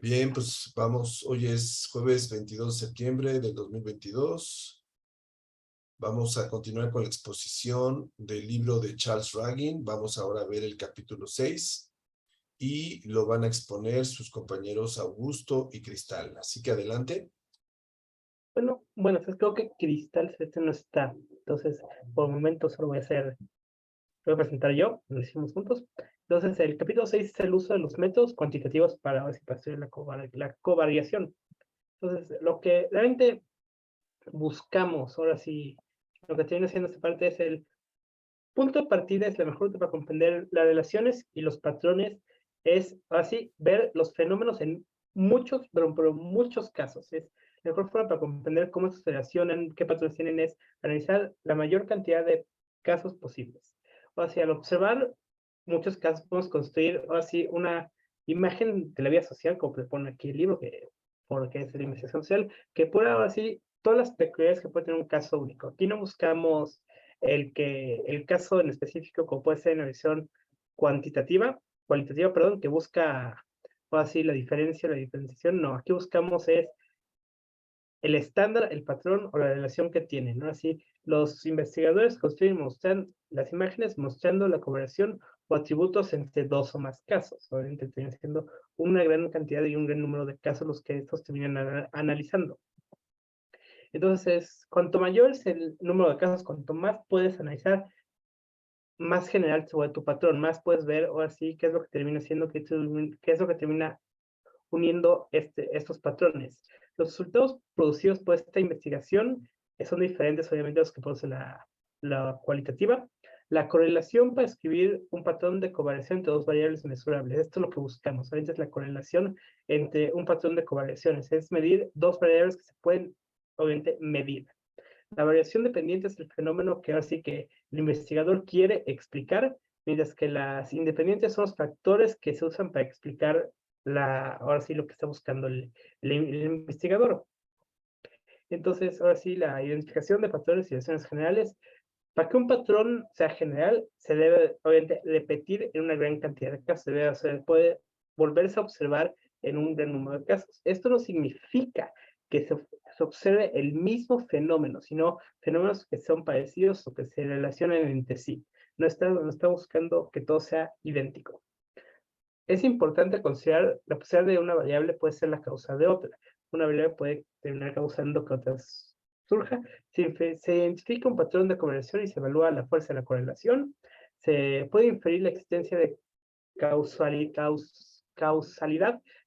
Bien, pues vamos, hoy es jueves 22 de septiembre del 2022. Vamos a continuar con la exposición del libro de Charles Raggin. Vamos ahora a ver el capítulo 6 y lo van a exponer sus compañeros Augusto y Cristal. Así que adelante. Bueno, pues creo que Cristal este no está. Entonces, por el momento solo voy a presentar yo, lo hicimos juntos. Entonces, el capítulo 6 es el uso de los métodos cuantitativos para estudiar la covariación. Entonces, lo que realmente buscamos, ahora sí, lo que tiene haciendo esta parte es el punto de partida, es la mejor ruta para comprender las relaciones y los patrones, es así ver los fenómenos en muchos, pero muchos casos. Es la mejor forma para comprender cómo se relacionan, qué patrones tienen, es analizar la mayor cantidad de casos posibles. O sea, al observar muchos casos, podemos construir, ahora sí, una imagen de la vida social, como propone aquí el libro, porque es de la investigación social, que puede, ahora sí, todas las peculiaridades que puede tener un caso único. Aquí no buscamos el caso en específico, como puede ser en la visión cualitativa, perdón, que busca, o así, la diferencia, la diferenciación, no, aquí buscamos es el estándar, el patrón o la relación que tienen, ¿no? Así, los investigadores construyen mostran las imágenes mostrando la correlación o atributos entre dos o más casos. Obviamente, terminan siendo una gran cantidad y un gran número de casos los que estos terminan analizando. Entonces, cuanto mayor es el número de casos, cuanto más puedes analizar, más general sobre tu patrón, más puedes ver ahora sí qué es lo que termina siendo, qué es lo que termina uniendo estos patrones. Los resultados producidos por esta investigación son diferentes, obviamente, a los que produce la cualitativa. La correlación para escribir un patrón de covariación entre dos variables mensurables. Esto es lo que buscamos. Ahorita es la correlación entre un patrón de covariaciones. Es medir dos variables que se pueden, obviamente, medir. La variación dependiente es el fenómeno que ahora sí que el investigador quiere explicar, mientras que las independientes son los factores que se usan para explicar ahora sí lo que está buscando el investigador. Entonces, ahora sí, la identificación de factores y relaciones generales. Para que un patrón sea general, se debe, obviamente, repetir en una gran cantidad de casos. Puede volverse a observar en un gran número de casos. Esto no significa que se observe el mismo fenómeno, sino fenómenos que son parecidos o que se relacionan entre sí. No está buscando que todo sea idéntico. Es importante considerar la posibilidad de una variable puede ser la causa de otra. Una variable puede terminar causando que otras surja. Se identifica un patrón de correlación y se evalúa la fuerza de la correlación. Se puede inferir la existencia de causalidad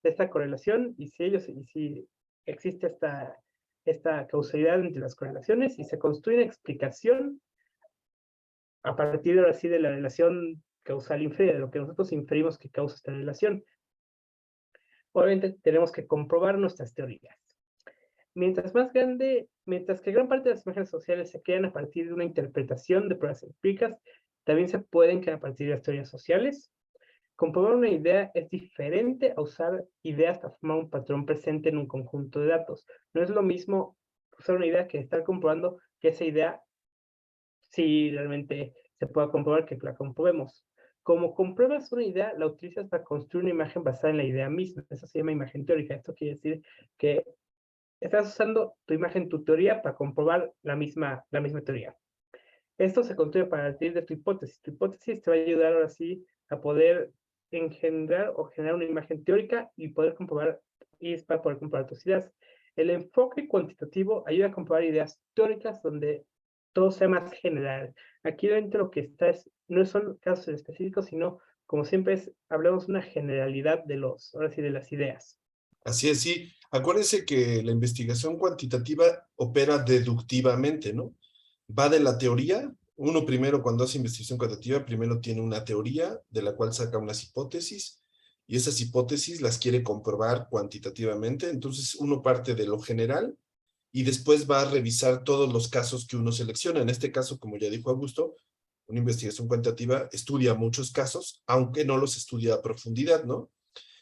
de esta correlación y si existe esta causalidad entre las correlaciones y se construye una explicación a partir de ahora sí de la relación causal inferida, de lo que nosotros inferimos que causa esta relación. Obviamente tenemos que comprobar nuestras teorías. Mientras que gran parte de las imágenes sociales se crean a partir de una interpretación de pruebas empíricas, también se pueden crear a partir de las teorías sociales. Comprobar una idea es diferente a usar ideas para formar un patrón presente en un conjunto de datos. No es lo mismo usar una idea que estar comprobando que esa idea sí realmente se pueda comprobar, que la comprobemos. Como compruebas una idea, la utilizas para construir una imagen basada en la idea misma. Eso se llama imagen teórica. Esto quiere decir que estás usando tu imagen, tu teoría, para comprobar la misma teoría. Esto se construye a partir de tu hipótesis. Tu hipótesis te va a ayudar ahora sí a poder engendrar o generar una imagen teórica y es para poder comprobar tus ideas. El enfoque cuantitativo ayuda a comprobar ideas teóricas donde todo sea más general. Aquí dentro lo que está no son casos específicos, sino, como siempre, hablamos de una generalidad ahora sí, de las ideas. Así es, sí. Acuérdense que la investigación cuantitativa opera deductivamente, ¿no? Va de la teoría. Uno primero, cuando hace investigación cuantitativa, primero tiene una teoría de la cual saca unas hipótesis y esas hipótesis las quiere comprobar cuantitativamente. Entonces, uno parte de lo general y después va a revisar todos los casos que uno selecciona. En este caso, como ya dijo Augusto, una investigación cuantitativa estudia muchos casos, aunque no los estudia a profundidad, ¿no?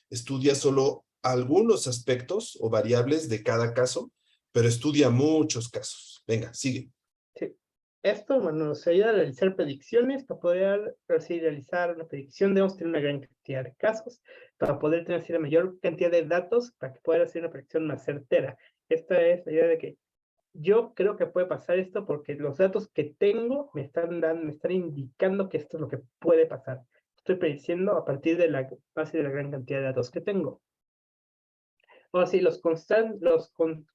Estudia solo algunos aspectos o variables de cada caso, pero estudia muchos casos. Venga, sigue. Sí. esto, bueno, nos ayuda a realizar predicciones. Para poder así realizar una predicción debemos tener una gran cantidad de casos, para poder tener así la mayor cantidad de datos, para que pueda hacer una predicción más certera. Esta es la idea de que yo creo que puede pasar esto porque los datos que tengo me están indicando que esto es lo que puede pasar. Estoy prediciendo a partir de la base de la gran cantidad de datos que tengo. Ahora sí,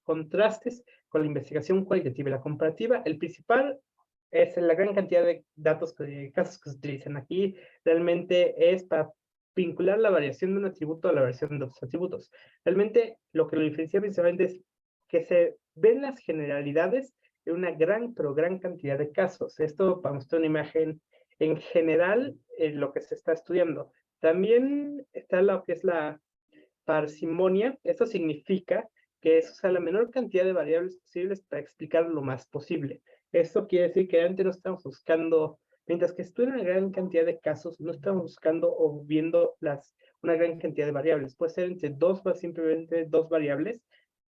contrastes con la investigación cualitativa y la comparativa. El principal es la gran cantidad de datos, de casos que se utilizan aquí. Realmente es para vincular la variación de un atributo a la variación de otros atributos. Realmente lo que lo diferencia principalmente es que se ven las generalidades de una gran, pero gran cantidad de casos. Esto para mostrar una imagen en general en lo que se está estudiando. También está lo que es la parsimonia. Esto significa que es usar la menor cantidad de variables posibles para explicar lo más posible. Esto quiere decir que antes no estamos buscando, mientras que estudian una gran cantidad de casos, no estamos buscando o viendo una gran cantidad de variables. Puede ser entre dos o simplemente dos variables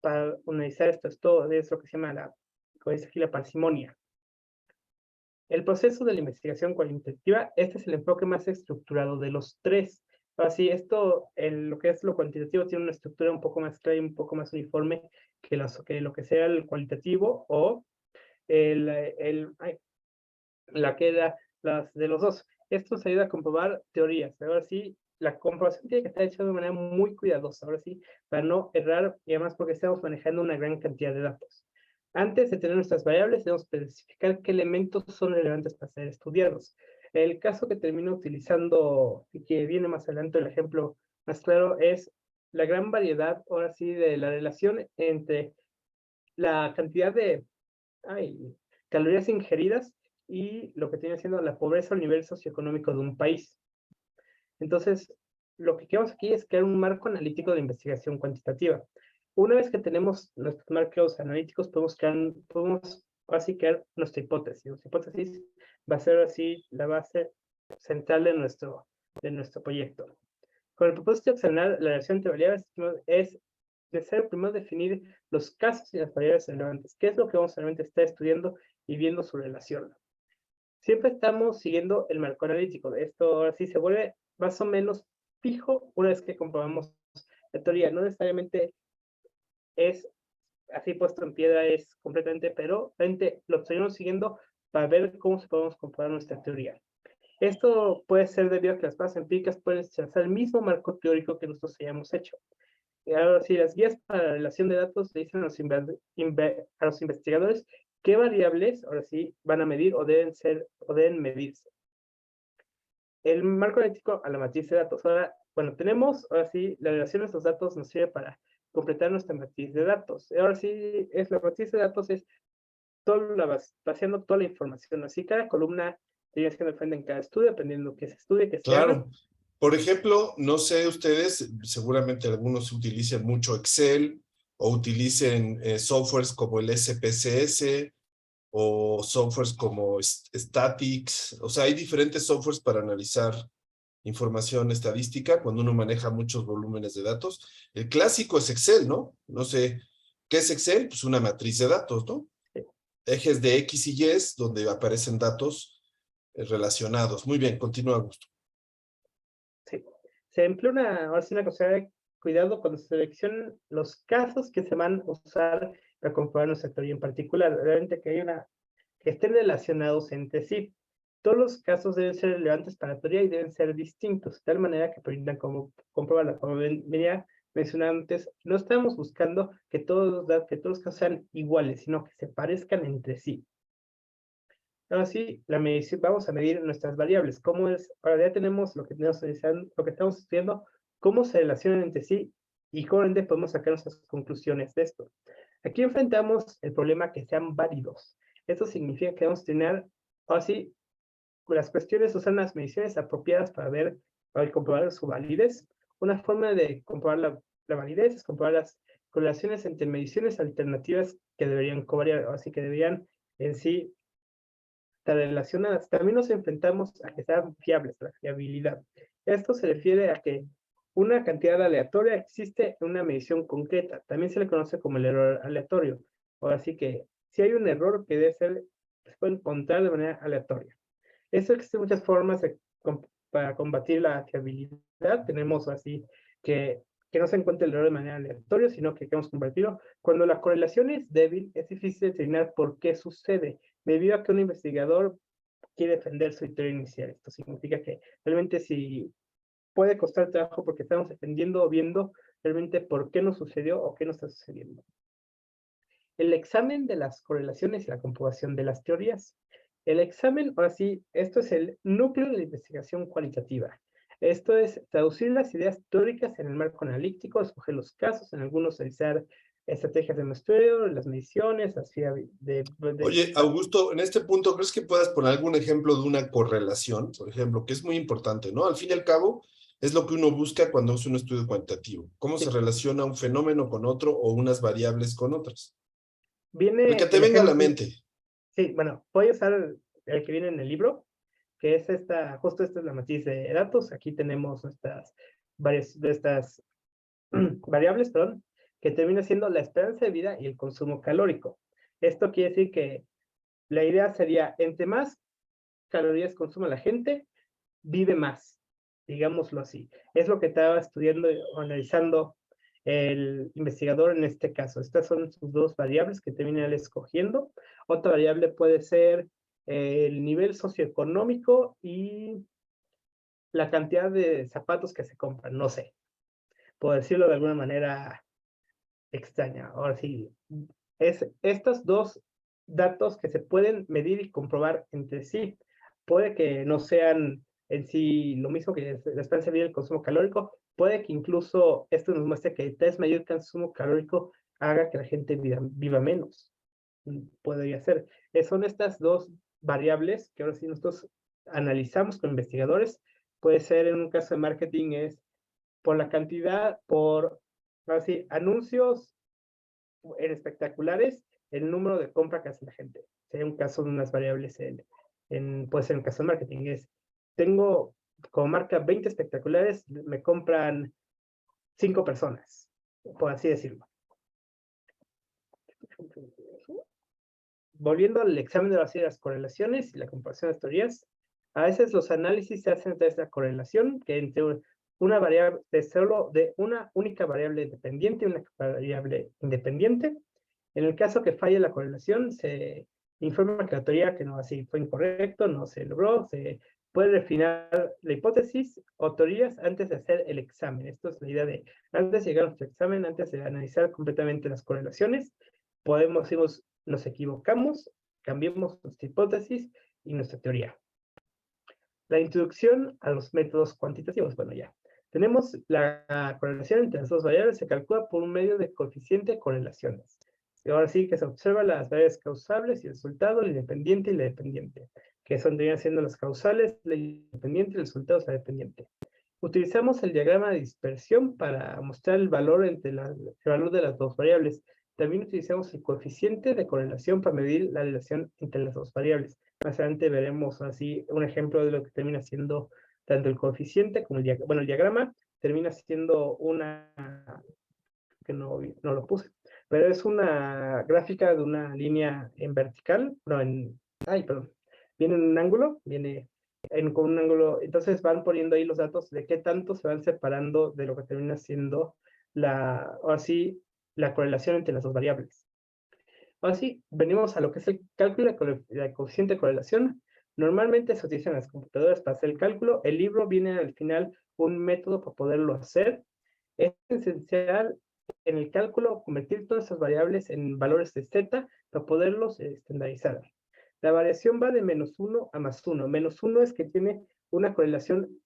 para analizar esto. Esto es lo que se llama como dice aquí, la parsimonia. El proceso de la investigación cualitativa, este es el enfoque más estructurado de los tres. Así, lo que es lo cuantitativo tiene una estructura un poco más clara y un poco más uniforme que lo que sea el cualitativo o la que era las de los dos. Esto nos ayuda a comprobar teorías. Ahora sí, la comprobación tiene que estar hecha de manera muy cuidadosa, ahora sí, para no errar y además porque estamos manejando una gran cantidad de datos. Antes de tener nuestras variables, debemos especificar qué elementos son relevantes para ser estudiados. El caso que termino utilizando y que viene más adelante, el ejemplo más claro, es la gran variedad, ahora sí, de la relación entre la cantidad de calorías ingeridas y lo que tiene siendo la pobreza a nivel socioeconómico de un país. Entonces, lo que queremos aquí es crear un marco analítico de investigación cuantitativa. Una vez que tenemos nuestros marcos analíticos, podemos así crear nuestra hipótesis. Nuestra hipótesis va a ser así la base central de nuestro proyecto. Con el propósito de examinar la relación entre variables, es necesario primero definir los casos y las variables relevantes. ¿Qué es lo que vamos a realmente estar estudiando y viendo su relación? Siempre estamos siguiendo el marco analítico. Esto ahora sí se vuelve más o menos fijo una vez que comprobamos la teoría. No necesariamente es así puesto en piedra, es completamente, pero realmente lo seguimos siguiendo para ver cómo se podemos comprobar nuestra teoría. Esto puede ser debido a que las pruebas empíricas pueden rechazar el mismo marco teórico que nosotros hayamos hecho. Y ahora sí, las guías para la relación de datos le dicen a los investigadores qué variables, ahora sí, van a medir o deben medirse. El marco analítico a la matriz de datos. Ahora, bueno, ahora sí, la relación de estos datos nos sirve para completar nuestra matriz de datos. Ahora sí, la matriz de datos es vaciando toda la información. Así, cada columna tiene que defender en cada estudio, dependiendo qué se estudie, qué se haga. Claro. Por ejemplo, no sé ustedes, seguramente algunos utilicen mucho Excel o utilicen softwares como el SPSS o softwares como Statics. O sea, hay diferentes softwares para analizar información estadística cuando uno maneja muchos volúmenes de datos. El clásico es Excel, ¿no? No sé, ¿qué es Excel? Pues una matriz de datos, ¿no? Ejes de X y Y donde aparecen datos relacionados. Muy bien, continúa, Augusto. Sí. Se emplea ahora sí una cosa de cuidado cuando se seleccionan los casos que se van a usar para comprobar nuestra teoría en particular. Realmente que estén relacionados entre sí. Todos los casos deben ser relevantes para la teoría y deben ser distintos, de tal manera que permitan comprobarla. Como venía mencionando antes, no estamos buscando que todos los casos sean iguales, sino que se parezcan entre sí. Ahora sí, vamos a medir nuestras variables. Ahora ya tenemos lo que estamos estudiando, cómo se relacionan entre sí y cómo podemos sacar nuestras conclusiones de esto. Aquí enfrentamos el problema que sean válidos. Esto significa que vamos a tener, ahora sí, las cuestiones usar las mediciones apropiadas para comprobar su validez. Una forma de comprobar la validez es comprobar las correlaciones entre mediciones alternativas que deberían covariar, así que deberían en sí relacionadas. También nos enfrentamos a que sean fiables, la fiabilidad. Esto se refiere a que una cantidad aleatoria existe en una medición concreta. También se le conoce como el error aleatorio. Ahora sí que si hay un error que se puede encontrar de manera aleatoria. Esto existen muchas formas para combatir la fiabilidad. Tenemos así que no se encuentre el error de manera aleatoria, sino que queremos combatirlo. Cuando la correlación es débil, es difícil determinar por qué sucede, debido a que un investigador quiere defender su teoría inicial. Esto significa que realmente si puede costar trabajo porque estamos defendiendo o viendo realmente por qué no sucedió o qué no está sucediendo. El examen de las correlaciones y la comprobación de las teorías. El examen, ahora sí, esto es el núcleo de la investigación cualitativa. Esto es traducir las ideas teóricas en el marco analítico, escoger los casos, en algunos realizar estrategias de muestreo, las mediciones, Oye, Augusto, en este punto, ¿crees que puedas poner algún ejemplo de una correlación, por ejemplo, que es muy importante, ¿no? Al fin y al cabo, es lo que uno busca cuando hace un estudio cuantitativo. ¿Cómo se Sí. relaciona un fenómeno con otro o unas variables con otras? El Viene que te el venga a la ejemplo, mente. sí, bueno, voy a usar el que viene en el libro, que es justo esta es la matriz de datos. Aquí tenemos varias de estas variables, perdón, que termina siendo la esperanza de vida y el consumo calórico. Esto quiere decir que la idea sería, entre más calorías consume la gente, vive más, digámoslo así. Es lo que estaba estudiando o analizando el investigador en este caso. Estas son sus dos variables que termina él escogiendo. Otra variable puede ser el nivel socioeconómico y la cantidad de zapatos que se compran, no sé, por decirlo de alguna manera extraña. Ahora sí, es estos dos datos que se pueden medir y comprobar entre sí. Puede que no sean en sí lo mismo que la esperanza de vida y el consumo calórico. Puede que incluso esto nos muestre que el mayor consumo calórico haga que la gente viva menos. Podría ser. Son estas dos variables que ahora sí nosotros analizamos con investigadores. Puede ser en un caso de marketing es por la cantidad, así, anuncios en espectaculares, el número de compra que hace la gente. Sería un caso de unas variables puede ser un caso de marketing. Tengo como marca 20 espectaculares, me compran 5 personas, por así decirlo. Volviendo al examen de las correlaciones y la comparación de las teorías, a veces los análisis se hacen de esta correlación, que entre una variable de una única variable dependiente y una variable independiente. En el caso que falle la correlación, se informa que la teoría que no así fue incorrecto, no se logró, se puede refinar la hipótesis o teorías antes de hacer el examen. Esto es la idea de, antes de llegar a nuestro examen, antes de analizar completamente las correlaciones, nos equivocamos, cambiemos nuestra hipótesis y nuestra teoría. La introducción a los métodos cuantitativos. Bueno, ya. Tenemos la correlación entre las dos variables, se calcula por un medio de coeficiente de correlaciones. Y ahora sí que se observa las variables causables y el resultado, el independiente y la dependiente, que son deberían siendo las causales, la independiente y el resultado es la dependiente. Utilizamos el diagrama de dispersión para mostrar el valor entre el valor de las dos variables. También utilizamos el coeficiente de correlación para medir la relación entre las dos variables. Más adelante veremos así un ejemplo de lo que termina siendo tanto el coeficiente como el diagrama. Bueno, el diagrama termina siendo que no lo puse, pero es una gráfica de una línea en vertical, perdón, viene en un ángulo, con un ángulo, entonces van poniendo ahí los datos de qué tanto se van separando de lo que termina siendo ahora sí, la correlación entre las dos variables. Ahora sí, venimos a lo que es el cálculo de coeficiente de correlación. Normalmente se utilizan las computadoras para hacer el cálculo. El libro viene al final un método para poderlo hacer. Es esencial en el cálculo convertir todas esas variables en valores de z para poderlos estandarizar. La variación va de -1 a +1. -1 es que tiene una correlación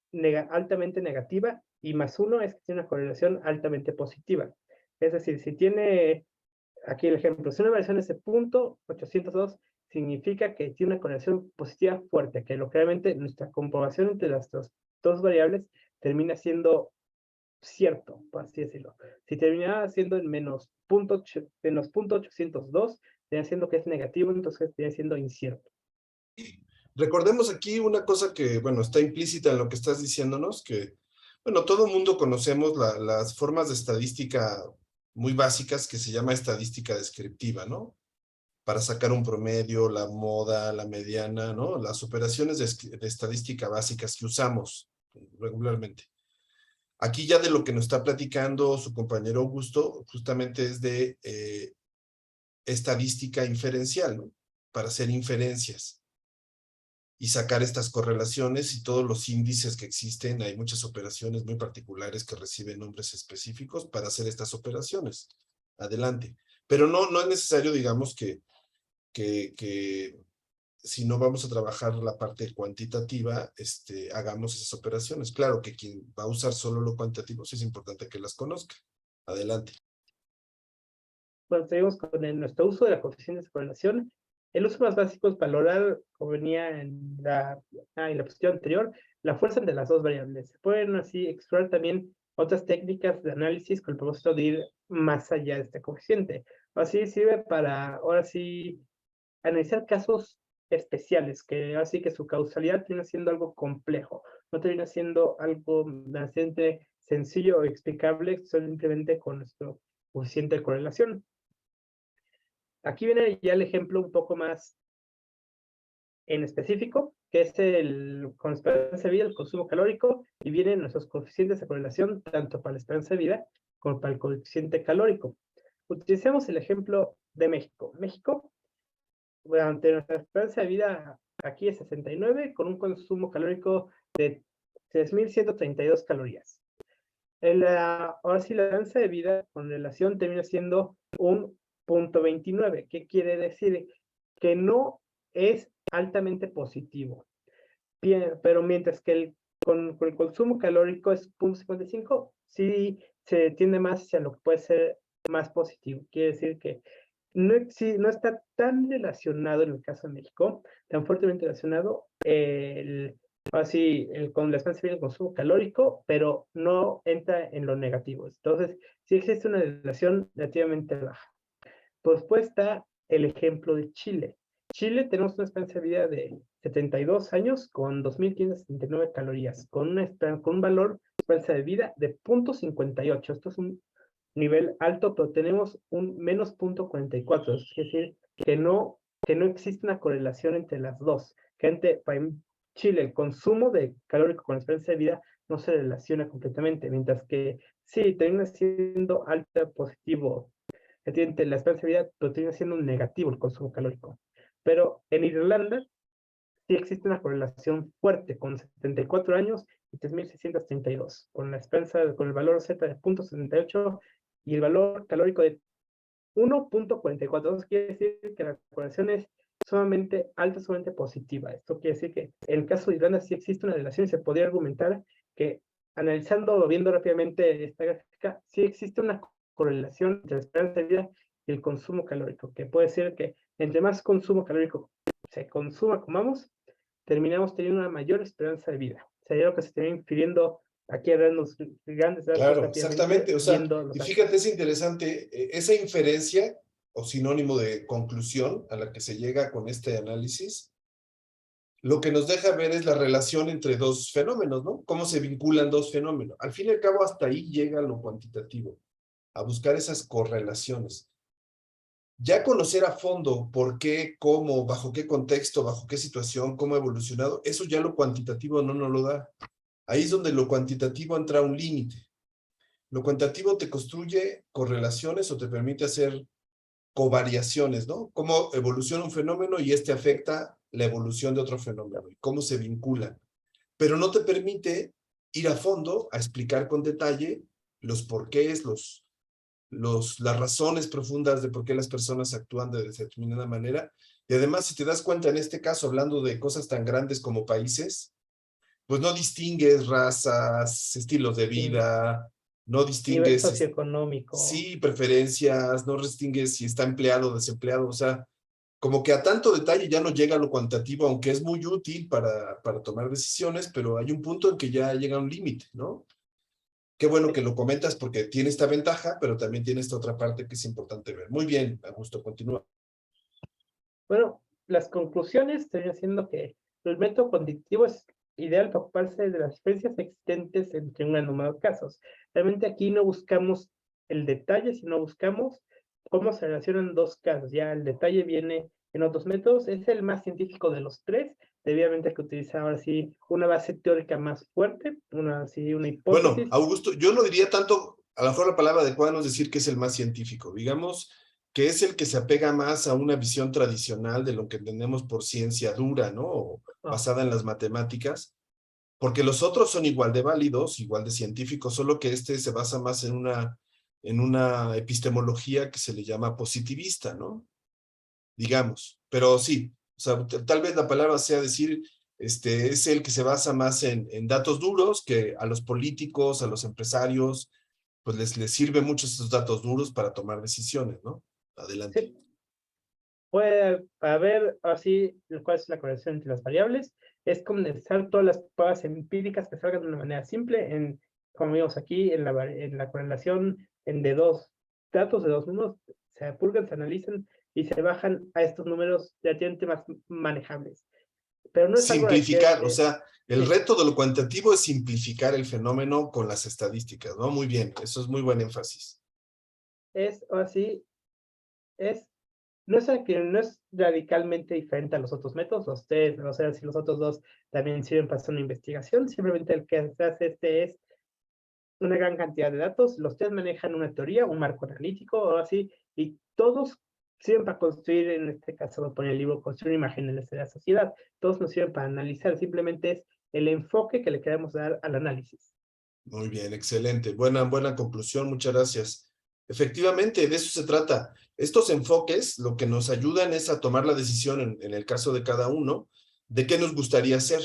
altamente negativa y +1 es que tiene una correlación altamente positiva. Es decir, si tiene, aquí el ejemplo, si una variación es de 0.802, significa que tiene una correlación positiva fuerte, que localmente nuestra comprobación entre las dos variables termina siendo cierto, por así decirlo. Si terminaba siendo en -0.802, termina siendo que es negativo, entonces termina siendo incierto. Recordemos aquí una cosa que, bueno, está implícita en lo que estás diciéndonos, que, bueno, todo el mundo conocemos las formas de estadística muy básicas que se llama estadística descriptiva, ¿no? para sacar un promedio, la moda, la mediana, ¿no? Las operaciones de estadística básicas que usamos regularmente. Aquí ya de lo que nos está platicando su compañero Augusto, justamente es de estadística inferencial, ¿no? Para hacer inferencias y sacar estas correlaciones y todos los índices que existen. Hay muchas operaciones muy particulares que reciben nombres específicos para hacer estas operaciones. Adelante. Pero no es necesario, digamos, que si no vamos a trabajar la parte cuantitativa, hagamos esas operaciones. Claro que quien va a usar solo lo cuantitativo, sí es importante que las conozca. Adelante. Bueno, seguimos con nuestro uso de la coeficiente de correlación. El uso más básico es valorar, como venía en la posición anterior, la fuerza entre las dos variables. Se pueden así explorar también otras técnicas de análisis con el propósito de ir más allá de este coeficiente. Así sirve para, ahora sí, analizar casos especiales, que así que su causalidad termina siendo algo complejo, no termina siendo algo bastante sencillo o explicable simplemente con nuestro coeficiente de correlación. Aquí viene ya el ejemplo un poco más en específico, que es con esperanza de vida, el consumo calórico, y vienen nuestros coeficientes de correlación tanto para la esperanza de vida como para el coeficiente calórico. Utilicemos el ejemplo de México. México, durante nuestra esperanza de vida aquí es 69, con un consumo calórico de 3.132 calorías. Ahora sí, la esperanza de vida con relación termina siendo un 0.29. ¿Qué quiere decir? Que no es altamente positivo. Bien, pero mientras que con el consumo calórico es 0.55, sí se tiende más hacia lo que puede ser más positivo. Quiere decir que no está tan relacionado en el caso de México, tan fuertemente relacionado con la esperanza de vida y el consumo calórico, pero no entra en lo negativo. Entonces, sí existe una relación relativamente baja. Después está el ejemplo de Chile. Chile tenemos una esperanza de vida de 72 años con 2.579 calorías, con un valor de esperanza de vida de 0.58. Esto es un nivel alto, pero tenemos un menos 0.44. Es decir, que no existe una correlación entre las dos. En Chile, el consumo de calórico con la esperanza de vida no se relaciona completamente, mientras que sí, termina siendo alta positivo la esperanza de vida, pero termina siendo un negativo el consumo calórico. Pero en Irlanda sí existe una correlación fuerte con 74 años y 3.632, con el valor Z de 0.78 y el valor calórico de 1.44. Eso quiere decir que la correlación es sumamente alta, sumamente positiva. Esto quiere decir que en el caso de Irlanda sí existe una relación y se podría argumentar que analizando o viendo rápidamente esta gráfica, sí existe una correlación entre la esperanza de vida y el consumo calórico, que puede ser que entre más consumo calórico se consuma, comamos, terminamos teniendo una mayor esperanza de vida. Sería lo que se estaría infiriendo aquí a grandes rasgos Claro, rápidamente, exactamente. O sea, viendo los y datos. fíjate, es interesante, esa inferencia o sinónimo de conclusión a la que se llega con este análisis, lo que nos deja ver es la relación entre dos fenómenos, ¿no? Cómo se vinculan dos fenómenos. Al fin y al cabo, hasta ahí llega lo cuantitativo, a buscar esas correlaciones. Ya conocer a fondo por qué, cómo, bajo qué contexto, bajo qué situación, cómo ha evolucionado, eso ya lo cuantitativo no nos lo da. Ahí es donde lo cuantitativo entra a un límite. Lo cuantitativo te construye correlaciones o te permite hacer covariaciones, ¿no? Cómo evoluciona un fenómeno y este afecta la evolución de otro fenómeno y cómo se vinculan. Pero no te permite ir a fondo a explicar con detalle los porqués, las razones profundas de por qué las personas actúan de determinada manera. Y además, si te das cuenta, en este caso, hablando de cosas tan grandes como países, pues no distingues razas, estilos de vida, no Nivel distingues, socioeconómico. sí, preferencias, no distingues si está empleado o desempleado, o sea, como que a tanto detalle ya no llega a lo cuantitativo, aunque es muy útil para tomar decisiones, pero hay un punto en que ya llega un límite, ¿no? Qué bueno que lo comentas porque tiene esta ventaja, pero también tiene esta otra parte que es importante ver. Muy bien, Augusto, continúa. Bueno, las conclusiones terminan siendo que el método cuantitativo es ideal para ocuparse de las diferencias existentes entre un gran número de casos. Realmente aquí no buscamos el detalle, sino buscamos cómo se relacionan dos casos. Ya el detalle viene en otros métodos. Es el más científico de los tres. Debidamente hay que utilizar ahora sí una base teórica más fuerte, una Bueno, hipótesis. Augusto, yo no diría tanto, a lo mejor la palabra adecuada no es decir que es el más científico, digamos que es el que se apega más a una visión tradicional de lo que entendemos por ciencia dura, ¿no? O Oh, basada en las matemáticas, porque los otros son igual de válidos, igual de científicos, solo que este se basa más en una epistemología que se le llama positivista, ¿no? Digamos, pero sí, o sea, tal vez la palabra sea decir, es el que se basa más en datos duros, que a los políticos, a los empresarios, pues les sirve mucho esos datos duros para tomar decisiones, ¿no? Adelante. sí, puede haber así cuál es la correlación entre las variables. Es condensar todas las pruebas empíricas que salgan de una manera simple, como vimos aquí, en la correlación de dos datos, de dos números, se purgan, se analizan y se bajan a estos números relativamente más manejables. Pero no es algo Simplificar, o relativamente, sea, el sí, reto de lo cuantitativo es simplificar el fenómeno con las estadísticas, ¿no? Muy bien, eso es muy buen énfasis. es así, es no es radicalmente diferente a los otros métodos, los test, o sea, si los otros dos también sirven para hacer una investigación, simplemente el que se hace es una gran cantidad de datos, los test manejan una teoría, un marco analítico o así, y todos sirven para construir, en este caso lo pone el libro, construir imágenes de la sociedad, todos nos sirven para analizar, simplemente es el enfoque que le queremos dar al análisis. Muy bien, excelente. Buena conclusión, muchas gracias. Efectivamente, de eso se trata. Estos enfoques lo que nos ayudan es a tomar la decisión en el caso de cada uno de qué nos gustaría hacer.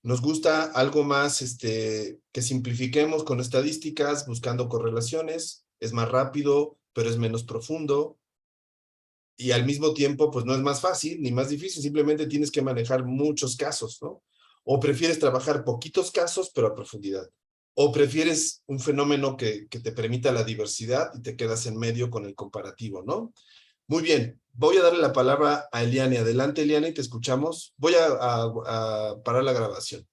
Nos gusta algo más que simplifiquemos con estadísticas, buscando correlaciones, es más rápido, pero es menos profundo y al mismo tiempo pues no es más fácil ni más difícil, simplemente tienes que manejar muchos casos, ¿no? O prefieres trabajar poquitos casos pero a profundidad. O prefieres un fenómeno que te permita la diversidad y te quedas en medio con el comparativo, ¿no? Muy bien, voy a darle la palabra a Eliane. Adelante, Eliane, te escuchamos. Voy a parar la grabación.